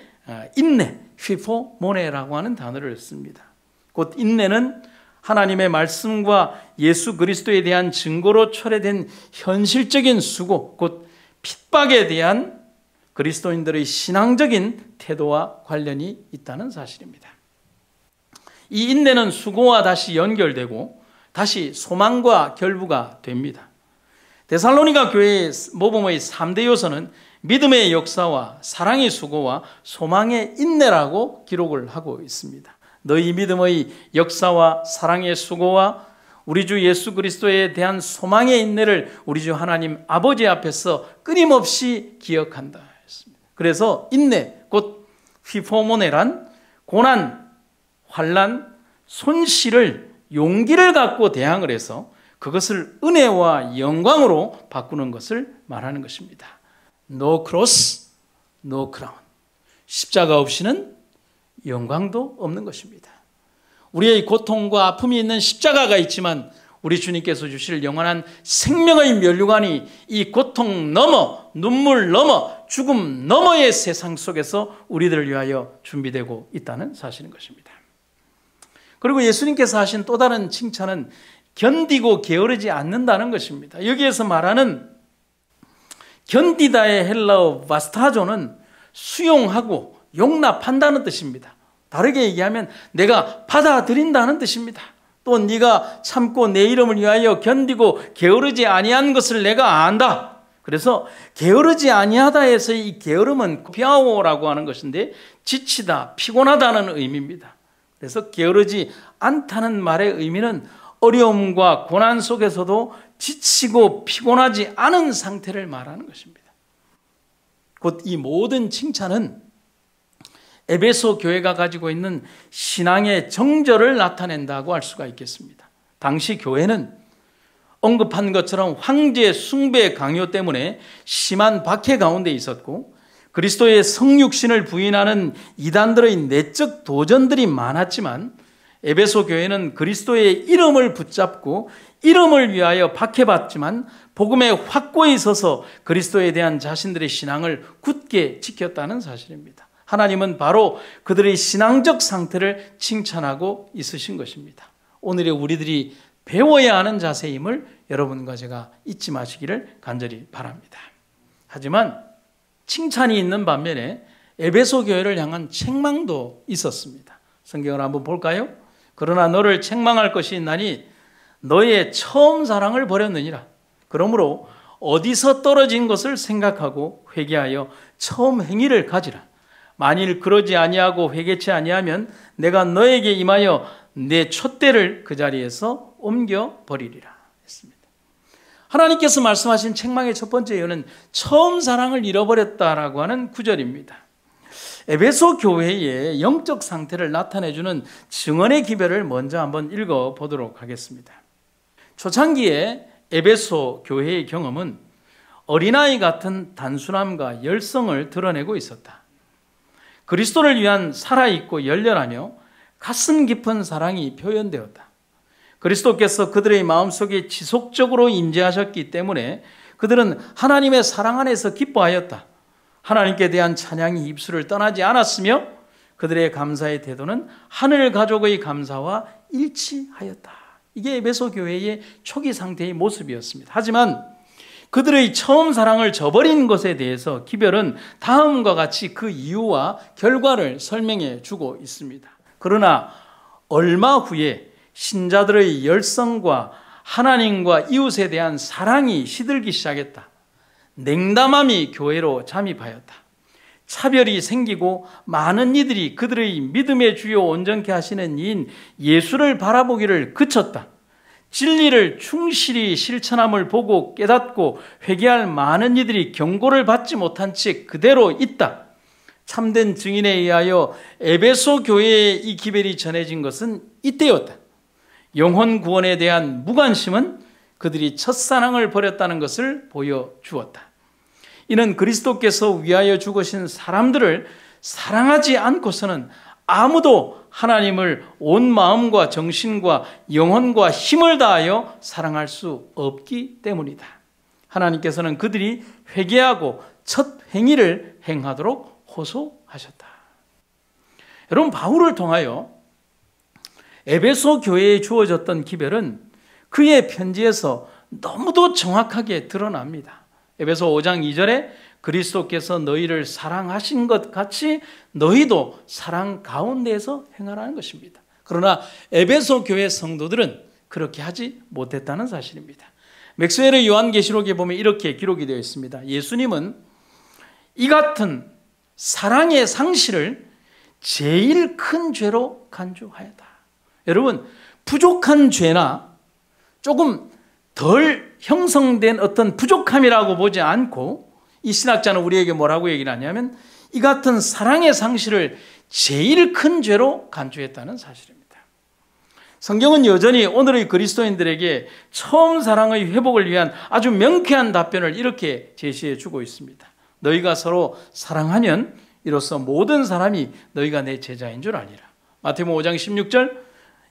인내, 휘포모네라고 하는 단어를 씁니다. 곧 인내는 하나님의 말씀과 예수 그리스도에 대한 증거로 철회된 현실적인 수고, 곧 핍박에 대한 그리스도인들의 신앙적인 태도와 관련이 있다는 사실입니다. 이 인내는 수고와 다시 연결되고 다시 소망과 결부가 됩니다. 데살로니가 교회의 모범의 3대 요소는 믿음의 역사와 사랑의 수고와 소망의 인내라고 기록을 하고 있습니다. 너희 믿음의 역사와 사랑의 수고와 우리 주 예수 그리스도에 대한 소망의 인내를 우리 주 하나님 아버지 앞에서 끊임없이 기억한다. 그래서 인내, 곧 휘포모네란 고난, 환난, 손실을 용기를 갖고 대항을 해서 그것을 은혜와 영광으로 바꾸는 것을 말하는 것입니다. No cross, no crown. 십자가 없이는 영광도 없는 것입니다. 우리의 고통과 아픔이 있는 십자가가 있지만 우리 주님께서 주실 영원한 생명의 면류관이 이 고통 넘어, 눈물 넘어, 죽음 너머의 세상 속에서 우리들을 위하여 준비되고 있다는 사실인 것입니다. 그리고 예수님께서 하신 또 다른 칭찬은 견디고 게으르지 않는다는 것입니다. 여기에서 말하는 견디다의 헬라어 바스타조는 수용하고 용납한다는 뜻입니다. 다르게 얘기하면 내가 받아들인다는 뜻입니다. 또 네가 참고 내 이름을 위하여 견디고 게으르지 아니한 것을 내가 안다. 그래서 게으르지 아니하다에서 이 게으름은 피아오라고 하는 것인데 지치다, 피곤하다는 의미입니다. 그래서 게으르지 않다는 말의 의미는 어려움과 고난 속에서도 지치고 피곤하지 않은 상태를 말하는 것입니다. 곧 이 모든 칭찬은 에베소 교회가 가지고 있는 신앙의 정절을 나타낸다고 할 수가 있겠습니다. 당시 교회는 언급한 것처럼 황제 숭배 강요 때문에 심한 박해 가운데 있었고 그리스도의 성육신을 부인하는 이단들의 내적 도전들이 많았지만 에베소 교회는 그리스도의 이름을 붙잡고 이름을 위하여 박해받지만 복음에 확고히 서서 그리스도에 대한 자신들의 신앙을 굳게 지켰다는 사실입니다. 하나님은 바로 그들의 신앙적 상태를 칭찬하고 있으신 것입니다. 오늘의 우리들이 배워야 하는 자세임을 여러분과 제가 잊지 마시기를 간절히 바랍니다. 하지만 칭찬이 있는 반면에 에베소 교회를 향한 책망도 있었습니다. 성경을 한번 볼까요? 그러나 너를 책망할 것이 있나니 너의 처음 사랑을 버렸느니라. 그러므로 어디서 떨어진 것을 생각하고 회개하여 처음 행위를 가지라. 만일 그러지 아니하고 회개치 아니하면 내가 너에게 임하여 내 촛대를 그 자리에서 옮겨 버리리라 했습니다. 하나님께서 말씀하신 책망의 첫 번째 이유는 처음 사랑을 잃어버렸다라고 하는 구절입니다. 에베소 교회의 영적 상태를 나타내주는 증언의 기별을 먼저 한번 읽어보도록 하겠습니다. 초창기에 에베소 교회의 경험은 어린아이 같은 단순함과 열성을 드러내고 있었다. 그리스도를 위한 살아있고 열렬하며 가슴 깊은 사랑이 표현되었다. 그리스도께서 그들의 마음속에 지속적으로 임재하셨기 때문에 그들은 하나님의 사랑 안에서 기뻐하였다. 하나님께 대한 찬양이 입술을 떠나지 않았으며 그들의 감사의 태도는 하늘 가족의 감사와 일치하였다. 이게 에베소 교회의 초기 상태의 모습이었습니다. 하지만 그들의 처음 사랑을 저버린 것에 대해서 기별은 다음과 같이 그 이유와 결과를 설명해 주고 있습니다. 그러나 얼마 후에 신자들의 열성과 하나님과 이웃에 대한 사랑이 시들기 시작했다. 냉담함이 교회로 잠입하였다. 차별이 생기고 많은 이들이 그들의 믿음의 주요 온전케 하시는 이인 예수를 바라보기를 그쳤다. 진리를 충실히 실천함을 보고 깨닫고 회개할 많은 이들이 경고를 받지 못한 채 그대로 있다. 참된 증인에 의하여 에베소 교회에 이 기별이 전해진 것은 이때였다. 영혼 구원에 대한 무관심은 그들이 첫사랑을 버렸다는 것을 보여주었다. 이는 그리스도께서 위하여 죽으신 사람들을 사랑하지 않고서는 아무도 하나님을 온 마음과 정신과 영혼과 힘을 다하여 사랑할 수 없기 때문이다. 하나님께서는 그들이 회개하고 첫 행위를 행하도록 호소하셨다. 여러분, 바울을 통하여 에베소 교회에 주어졌던 기별은 그의 편지에서 너무도 정확하게 드러납니다. 에베소 5장 2절에 그리스도께서 너희를 사랑하신 것 같이 너희도 사랑 가운데에서 행하라는 것입니다. 그러나 에베소 교회 성도들은 그렇게 하지 못했다는 사실입니다. 맥스웰의 요한계시록에 보면 이렇게 기록이 되어 있습니다. 예수님은 이 같은 사랑의 상실을 제일 큰 죄로 간주하였다. 여러분, 부족한 죄나 조금 덜 형성된 어떤 부족함이라고 보지 않고 이 신학자는 우리에게 뭐라고 얘기를 하냐면 이 같은 사랑의 상실을 제일 큰 죄로 간주했다는 사실입니다. 성경은 여전히 오늘의 그리스도인들에게 처음 사랑의 회복을 위한 아주 명쾌한 답변을 이렇게 제시해 주고 있습니다. 너희가 서로 사랑하면 이로써 모든 사람이 너희가 내 제자인 줄 알리라. 마태복음 5장 16절,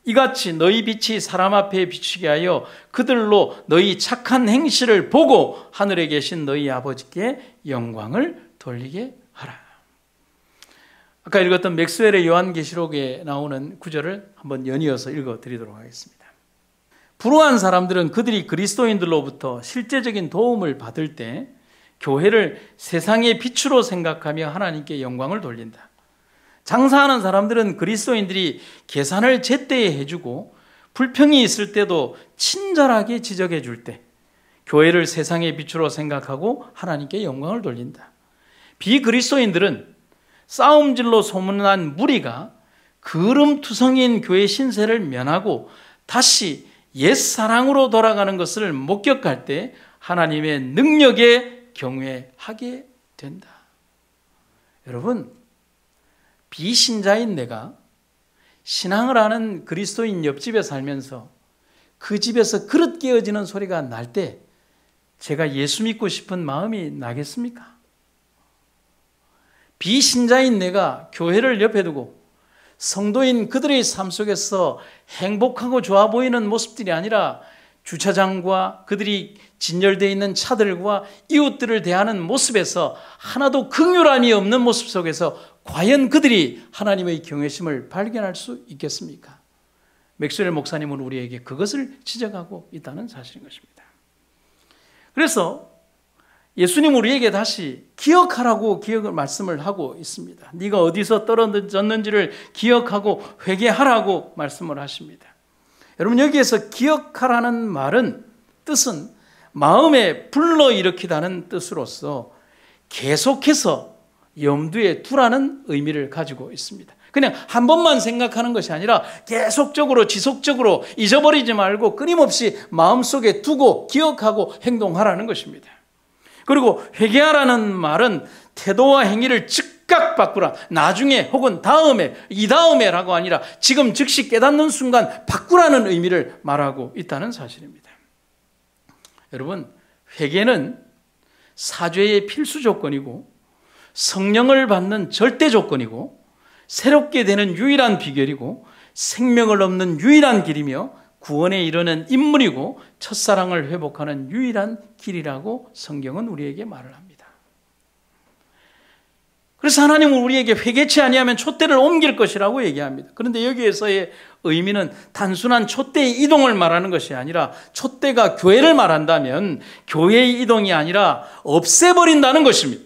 이같이 너희 빛이 사람 앞에 비추게 하여 그들로 너희 착한 행실을 보고 하늘에 계신 너희 아버지께 영광을 돌리게 하라. 아까 읽었던 맥스웰의 요한계시록에 나오는 구절을 한번 연이어서 읽어드리도록 하겠습니다. 불우한 사람들은 그들이 그리스도인들로부터 실제적인 도움을 받을 때 교회를 세상의 빛으로 생각하며 하나님께 영광을 돌린다. 장사하는 사람들은 그리스도인들이 계산을 제때에 해주고 불평이 있을 때도 친절하게 지적해 줄 때 교회를 세상의 빛으로 생각하고 하나님께 영광을 돌린다. 비그리스도인들은 싸움질로 소문난 무리가 그름투성이인 교회 신세를 면하고 다시 옛사랑으로 돌아가는 것을 목격할 때 하나님의 능력에 경외하게 된다. 여러분, 비신자인 내가 신앙을 하는 그리스도인 옆집에 살면서 그 집에서 그릇 깨어지는 소리가 날 때 제가 예수 믿고 싶은 마음이 나겠습니까? 비신자인 내가 교회를 옆에 두고 성도인 그들의 삶 속에서 행복하고 좋아 보이는 모습들이 아니라 주차장과 그들이 진열되어 있는 차들과 이웃들을 대하는 모습에서 하나도 긍휼함이 없는 모습 속에서 과연 그들이 하나님의 경외심을 발견할 수 있겠습니까? 맥스웰 목사님은 우리에게 그것을 지적하고 있다는 사실인 것입니다. 그래서 예수님 우리에게 다시 기억하라고 말씀을 하고 있습니다. 네가 어디서 떨어졌는지를 기억하고 회개하라고 말씀을 하십니다. 여러분, 여기에서 기억하라는 말은 뜻은 마음에 불러일으키다는 뜻으로서 계속해서 염두에 두라는 의미를 가지고 있습니다. 그냥 한 번만 생각하는 것이 아니라 계속적으로 지속적으로 잊어버리지 말고 끊임없이 마음속에 두고 기억하고 행동하라는 것입니다. 그리고 회개하라는 말은 태도와 행위를 즉각 바꾸라. 나중에 혹은 다음에, 이 다음에라고 아니라 지금 즉시 깨닫는 순간 바꾸라는 의미를 말하고 있다는 사실입니다. 여러분, 회개는 사죄의 필수 조건이고 성령을 받는 절대 조건이고 새롭게 되는 유일한 비결이고 생명을 얻는 유일한 길이며 구원에 이르는 인물이고 첫사랑을 회복하는 유일한 길이라고 성경은 우리에게 말을 합니다. 그래서 하나님은 우리에게 회개치 아니하면 촛대를 옮길 것이라고 얘기합니다. 그런데 여기에서의 의미는 단순한 촛대의 이동을 말하는 것이 아니라 촛대가 교회를 말한다면 교회의 이동이 아니라 없애버린다는 것입니다.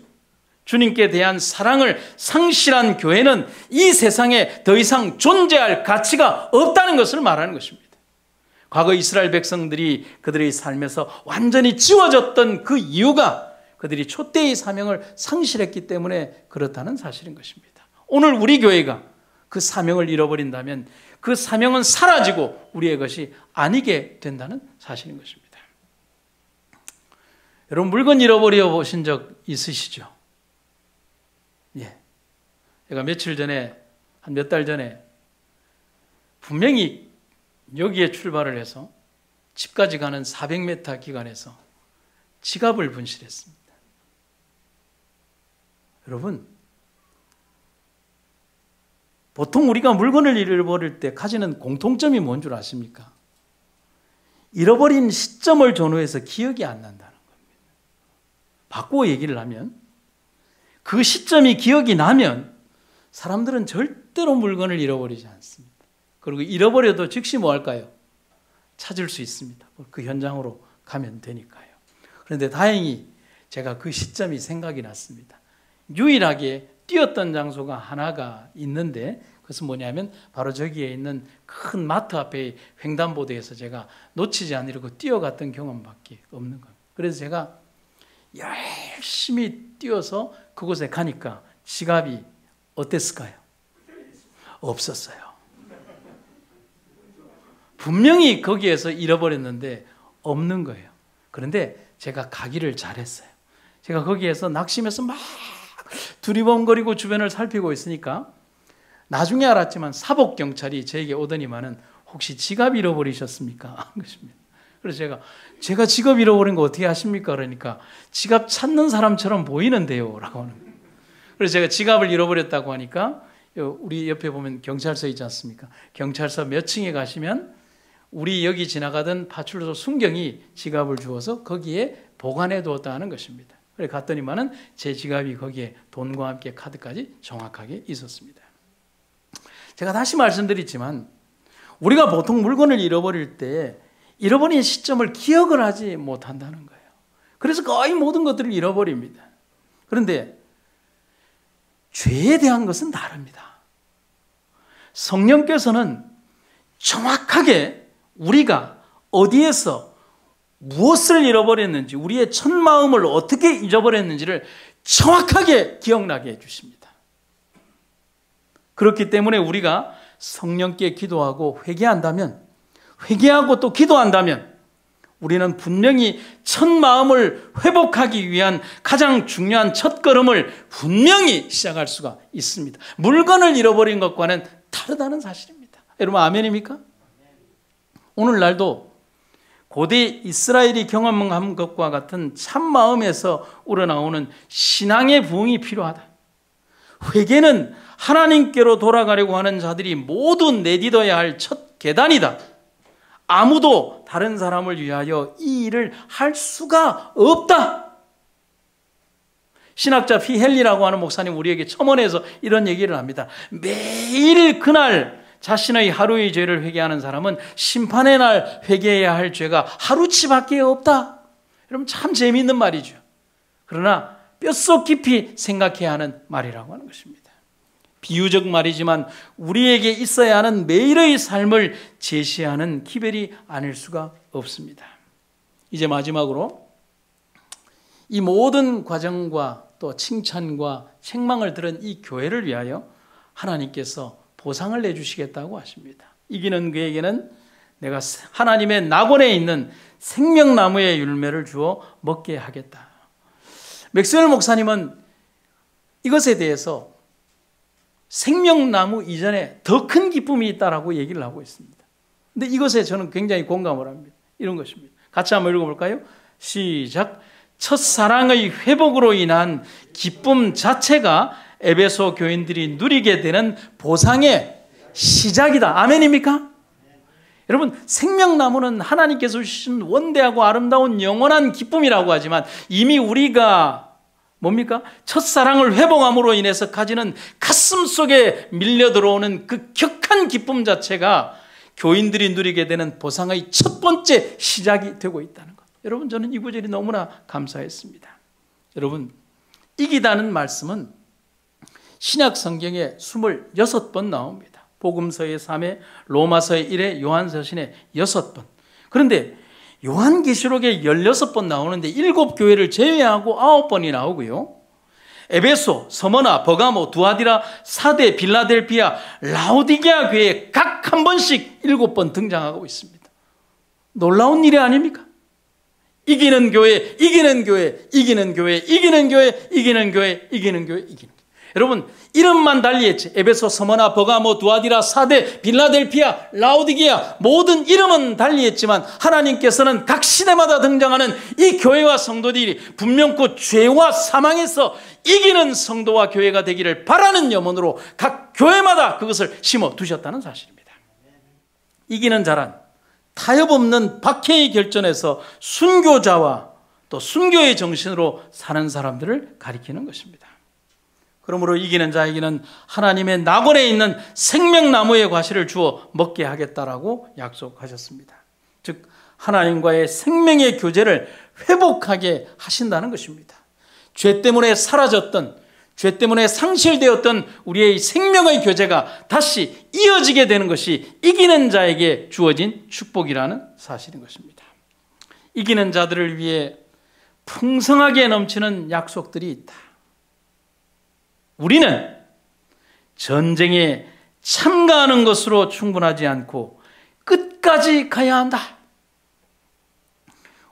주님께 대한 사랑을 상실한 교회는 이 세상에 더 이상 존재할 가치가 없다는 것을 말하는 것입니다. 과거 이스라엘 백성들이 그들의 삶에서 완전히 지워졌던 그 이유가 그들이 촛대의 사명을 상실했기 때문에 그렇다는 사실인 것입니다. 오늘 우리 교회가 그 사명을 잃어버린다면 그 사명은 사라지고 우리의 것이 아니게 된다는 사실인 것입니다. 여러분, 물건 잃어버려 보신 적 있으시죠? 예. 제가 며칠 전에, 한 몇 달 전에 분명히 여기에 출발을 해서 집까지 가는 400m 기간에서 지갑을 분실했습니다. 여러분, 보통 우리가 물건을 잃어버릴 때 가지는 공통점이 뭔 줄 아십니까? 잃어버린 시점을 전후해서 기억이 안 난다는 겁니다. 바꾸어 얘기를 하면 그 시점이 기억이 나면 사람들은 절대로 물건을 잃어버리지 않습니다. 그리고 잃어버려도 즉시 뭐 할까요? 찾을 수 있습니다. 그 현장으로 가면 되니까요. 그런데 다행히 제가 그 시점이 생각이 났습니다. 유일하게 뛰었던 장소가 하나가 있는데 그것은 뭐냐면 바로 저기에 있는 큰 마트 앞에 횡단보도에서 제가 놓치지 않으려고 뛰어갔던 경험밖에 없는 겁니다. 그래서 제가 열심히 뛰어서 그곳에 가니까 지갑이 어땠을까요? 없었어요. 분명히 거기에서 잃어버렸는데 없는 거예요. 그런데 제가 가기를 잘했어요. 제가 거기에서 낙심해서 막 두리번거리고 주변을 살피고 있으니까 나중에 알았지만 사복경찰이 저에게 오더니만은 혹시 지갑 잃어버리셨습니까? 그래서 제가 지갑 잃어버린 거 어떻게 아십니까? 그러니까 지갑 찾는 사람처럼 보이는데요 라고 하는 거예요. 그래서 제가 지갑을 잃어버렸다고 하니까 우리 옆에 보면 경찰서 있지 않습니까? 경찰서 몇 층에 가시면 우리 여기 지나가던 파출소 순경이 지갑을 주어서 거기에 보관해 두었다는 것입니다. 그래 갔더니만은 제 지갑이 거기에 돈과 함께 카드까지 정확하게 있었습니다. 제가 다시 말씀드리지만 우리가 보통 물건을 잃어버릴 때 잃어버린 시점을 기억을 하지 못한다는 거예요. 그래서 거의 모든 것들을 잃어버립니다. 그런데 죄에 대한 것은 다릅니다. 성령께서는 정확하게 우리가 어디에서 무엇을 잃어버렸는지, 우리의 첫 마음을 어떻게 잊어버렸는지를 정확하게 기억나게 해주십니다. 그렇기 때문에 우리가 성령께 기도하고 회개한다면, 회개하고 또 기도한다면 우리는 분명히 첫 마음을 회복하기 위한 가장 중요한 첫 걸음을 분명히 시작할 수가 있습니다. 물건을 잃어버린 것과는 다르다는 사실입니다. 여러분 아멘입니까? 오늘날도 고대 이스라엘이 경험한 것과 같은 참마음에서 우러나오는 신앙의 부흥이 필요하다. 회개는 하나님께로 돌아가려고 하는 자들이 모두 내딛어야 할 첫 계단이다. 아무도 다른 사람을 위하여 이 일을 할 수가 없다. 신학자 피헬리라고 하는 목사님 우리에게 첨언해서 이런 얘기를 합니다. 매일 그날 자신의 하루의 죄를 회개하는 사람은 심판의 날 회개해야 할 죄가 하루치밖에 없다. 여러분 참 재미있는 말이죠. 그러나 뼛속 깊이 생각해야 하는 말이라고 하는 것입니다. 비유적 말이지만 우리에게 있어야 하는 매일의 삶을 제시하는 기별이 아닐 수가 없습니다. 이제 마지막으로 이 모든 과정과 또 칭찬과 책망을 들은 이 교회를 위하여 하나님께서 보상을 내주시겠다고 하십니다. 이기는 그에게는 내가 하나님의 낙원에 있는 생명나무의 율매를 주어 먹게 하겠다. 맥스웰 목사님은 이것에 대해서 생명나무 이전에 더 큰 기쁨이 있다라고 얘기를 하고 있습니다. 근데 이것에 저는 굉장히 공감을 합니다. 이런 것입니다. 같이 한번 읽어볼까요? 시작. 첫사랑의 회복으로 인한 기쁨 자체가 에베소 교인들이 누리게 되는 보상의 시작이다. 아멘입니까? 여러분 생명나무는 하나님께서 주신 원대하고 아름다운 영원한 기쁨이라고 하지만 이미 우리가 뭡니까? 첫사랑을 회복함으로 인해서 가지는 가슴 속에 밀려 들어오는 그 격한 기쁨 자체가 교인들이 누리게 되는 보상의 첫 번째 시작이 되고 있다는 것. 여러분 저는 이 구절이 너무나 감사했습니다. 여러분 이기다는 말씀은 신약 성경에 26번 나옵니다. 복음서의 3회, 로마서의 1회, 요한서신의 6번. 그런데 요한계시록에 16번 나오는데 7교회를 제외하고 9번이 나오고요. 에베소, 서머나, 버가모, 두아디라, 사데, 빌라델피아, 라오디게아 교회에 각 한 번씩 7번 등장하고 있습니다. 놀라운 일이 아닙니까? 이기는 교회, 이기는 교회, 이기는 교회, 이기는 교회, 이기는 교회, 이기는 교회, 이기는 교회. 여러분 이름만 달리했지. 에베소, 서머나, 버가모, 두아디라, 사데, 빌라델피아, 라오디게아 모든 이름은 달리했지만 하나님께서는 각 시대마다 등장하는 이 교회와 성도들이 분명코 죄와 사망에서 이기는 성도와 교회가 되기를 바라는 염원으로 각 교회마다 그것을 심어 두셨다는 사실입니다. 이기는 자란 타협 없는 박해의 결전에서 순교자와 또 순교의 정신으로 사는 사람들을 가리키는 것입니다. 그러므로 이기는 자에게는 하나님의 낙원에 있는 생명나무의 과실을 주어 먹게 하겠다라고 약속하셨습니다. 즉 하나님과의 생명의 교제를 회복하게 하신다는 것입니다. 죄 때문에 사라졌던, 죄 때문에 상실되었던 우리의 생명의 교제가 다시 이어지게 되는 것이 이기는 자에게 주어진 축복이라는 사실인 것입니다. 이기는 자들을 위해 풍성하게 넘치는 약속들이 있다. 우리는 전쟁에 참가하는 것으로 충분하지 않고 끝까지 가야 한다.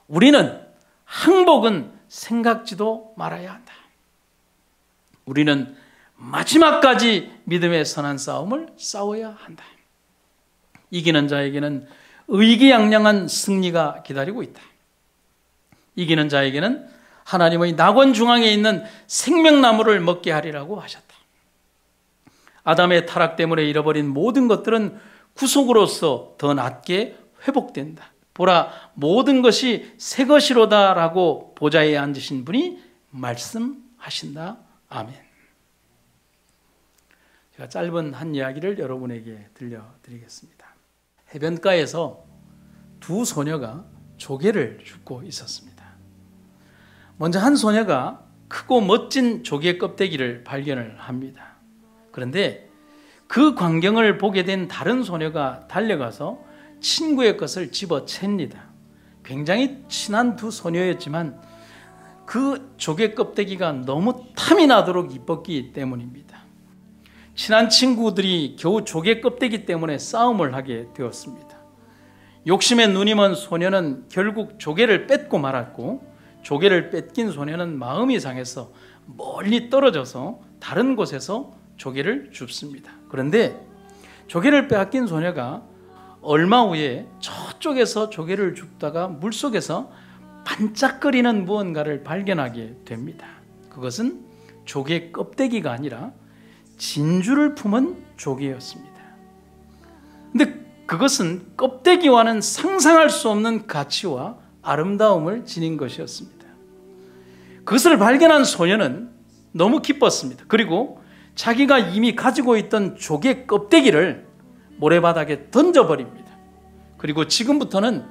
우리는 항복은 생각지도 말아야 한다. 우리는 마지막까지 믿음의 선한 싸움을 싸워야 한다. 이기는 자에게는 의기양양한 승리가 기다리고 있다. 이기는 자에게는 하나님의 낙원 중앙에 있는 생명나무를 먹게 하리라고 하셨다. 아담의 타락 때문에 잃어버린 모든 것들은 구속으로서 더 낫게 회복된다. 보라, 모든 것이 새 것이로다라고 보좌에 앉으신 분이 말씀하신다. 아멘. 제가 짧은 한 이야기를 여러분에게 들려드리겠습니다. 해변가에서 두 소녀가 조개를 줍고 있었습니다. 먼저 한 소녀가 크고 멋진 조개 껍데기를 발견을 합니다. 그런데 그 광경을 보게 된 다른 소녀가 달려가서 친구의 것을 집어챕니다. 굉장히 친한 두 소녀였지만 그 조개 껍데기가 너무 탐이 나도록 이뻤기 때문입니다. 친한 친구들이 겨우 조개 껍데기 때문에 싸움을 하게 되었습니다. 욕심에 눈이 먼 소녀는 결국 조개를 뺏고 말았고, 조개를 뺏긴 소녀는 마음이 상해서 멀리 떨어져서 다른 곳에서 조개를 줍습니다. 그런데 조개를 빼앗긴 소녀가 얼마 후에 저쪽에서 조개를 줍다가 물속에서 반짝거리는 무언가를 발견하게 됩니다. 그것은 조개 껍데기가 아니라 진주를 품은 조개였습니다. 근데 그것은 껍데기와는 상상할 수 없는 가치와 아름다움을 지닌 것이었습니다. 그것을 발견한 소녀는 너무 기뻤습니다. 그리고 자기가 이미 가지고 있던 조개 껍데기를 모래바닥에 던져버립니다. 그리고 지금부터는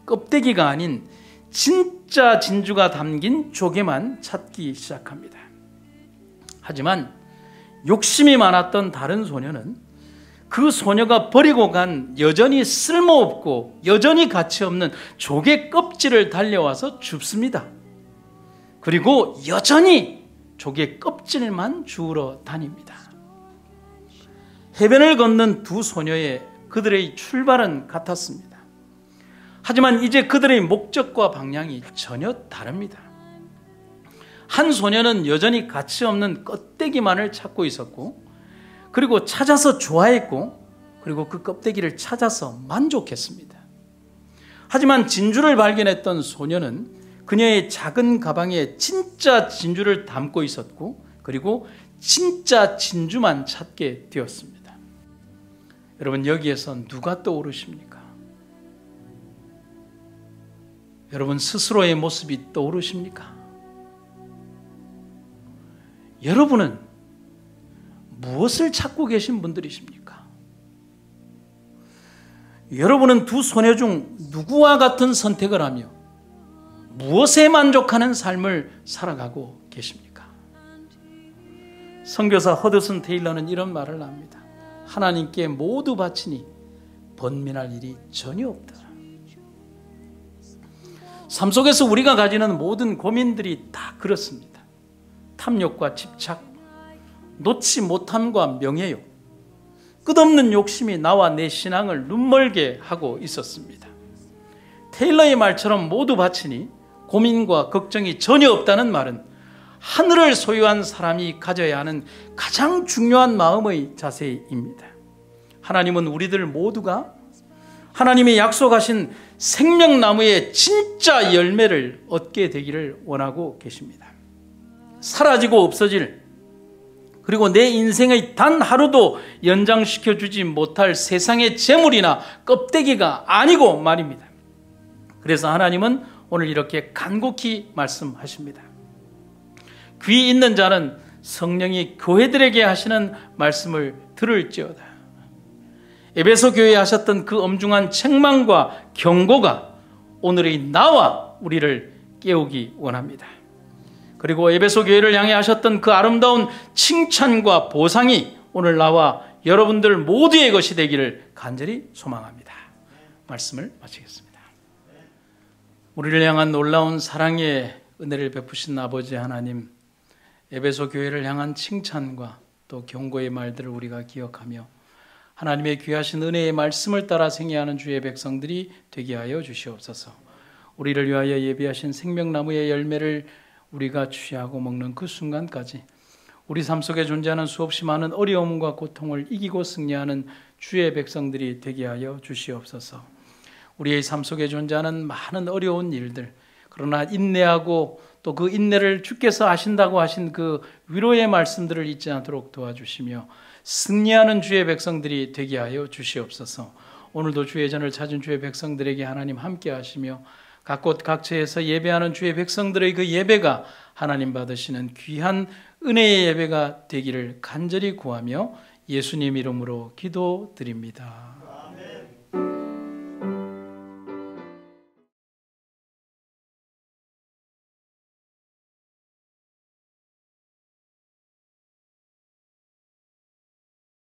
껍데기가 아닌 진짜 진주가 담긴 조개만 찾기 시작합니다. 하지만 욕심이 많았던 다른 소녀는 그 소녀가 버리고 간 여전히 쓸모없고 여전히 가치없는 조개 껍질을 달려와서 줍습니다. 그리고 여전히 조개 껍질만 주우러 다닙니다. 해변을 걷는 두 소녀의 그들의 출발은 같았습니다. 하지만 이제 그들의 목적과 방향이 전혀 다릅니다. 한 소녀는 여전히 가치 없는 껍데기만을 찾고 있었고, 그리고 찾아서 좋아했고, 그리고 그 껍데기를 찾아서 만족했습니다. 하지만 진주를 발견했던 소녀는 그녀의 작은 가방에 진짜 진주를 담고 있었고, 그리고 진짜 진주만 찾게 되었습니다. 여러분, 여기에서 누가 떠오르십니까? 여러분 스스로의 모습이 떠오르십니까? 여러분은 무엇을 찾고 계신 분들이십니까? 여러분은 두 소녀 중 누구와 같은 선택을 하며 무엇에 만족하는 삶을 살아가고 계십니까? 선교사 허드슨 테일러는 이런 말을 합니다. 하나님께 모두 바치니 번민할 일이 전혀 없다. 삶 속에서 우리가 가지는 모든 고민들이 다 그렇습니다. 탐욕과 집착, 놓지 못함과 명예욕, 끝없는 욕심이 나와 내 신앙을 눈멀게 하고 있었습니다. 테일러의 말처럼 모두 바치니 고민과 걱정이 전혀 없다는 말은 하늘을 소유한 사람이 가져야 하는 가장 중요한 마음의 자세입니다. 하나님은 우리들 모두가 하나님이 약속하신 생명나무의 진짜 열매를 얻게 되기를 원하고 계십니다. 사라지고 없어질, 그리고 내 인생의 단 하루도 연장시켜주지 못할 세상의 재물이나 껍데기가 아니고 말입니다. 그래서 하나님은 오늘 이렇게 간곡히 말씀하십니다. 귀 있는 자는 성령이 교회들에게 하시는 말씀을 들을지어다. 에베소 교회에 하셨던 그 엄중한 책망과 경고가 오늘의 나와 우리를 깨우기 원합니다. 그리고 에베소 교회를 향해 하셨던 그 아름다운 칭찬과 보상이 오늘 나와 여러분들 모두의 것이 되기를 간절히 소망합니다. 말씀을 마치겠습니다. 우리를 향한 놀라운 사랑의 은혜를 베푸신 아버지 하나님, 에베소 교회를 향한 칭찬과 또 경고의 말들을 우리가 기억하며 하나님의 귀하신 은혜의 말씀을 따라 생애하는 주의 백성들이 되게 하여 주시옵소서. 우리를 위하여 예비하신 생명나무의 열매를 우리가 취하고 먹는 그 순간까지 우리 삶 속에 존재하는 수없이 많은 어려움과 고통을 이기고 승리하는 주의 백성들이 되게 하여 주시옵소서. 우리의 삶 속에 존재하는 많은 어려운 일들, 그러나 인내하고 또 그 인내를 주께서 하신다고 하신 그 위로의 말씀들을 잊지 않도록 도와주시며 승리하는 주의 백성들이 되게 하여 주시옵소서. 오늘도 주의 전을 찾은 주의 백성들에게 하나님 함께 하시며 각곳 각처에서 예배하는 주의 백성들의 그 예배가 하나님 받으시는 귀한 은혜의 예배가 되기를 간절히 구하며 예수님 이름으로 기도드립니다.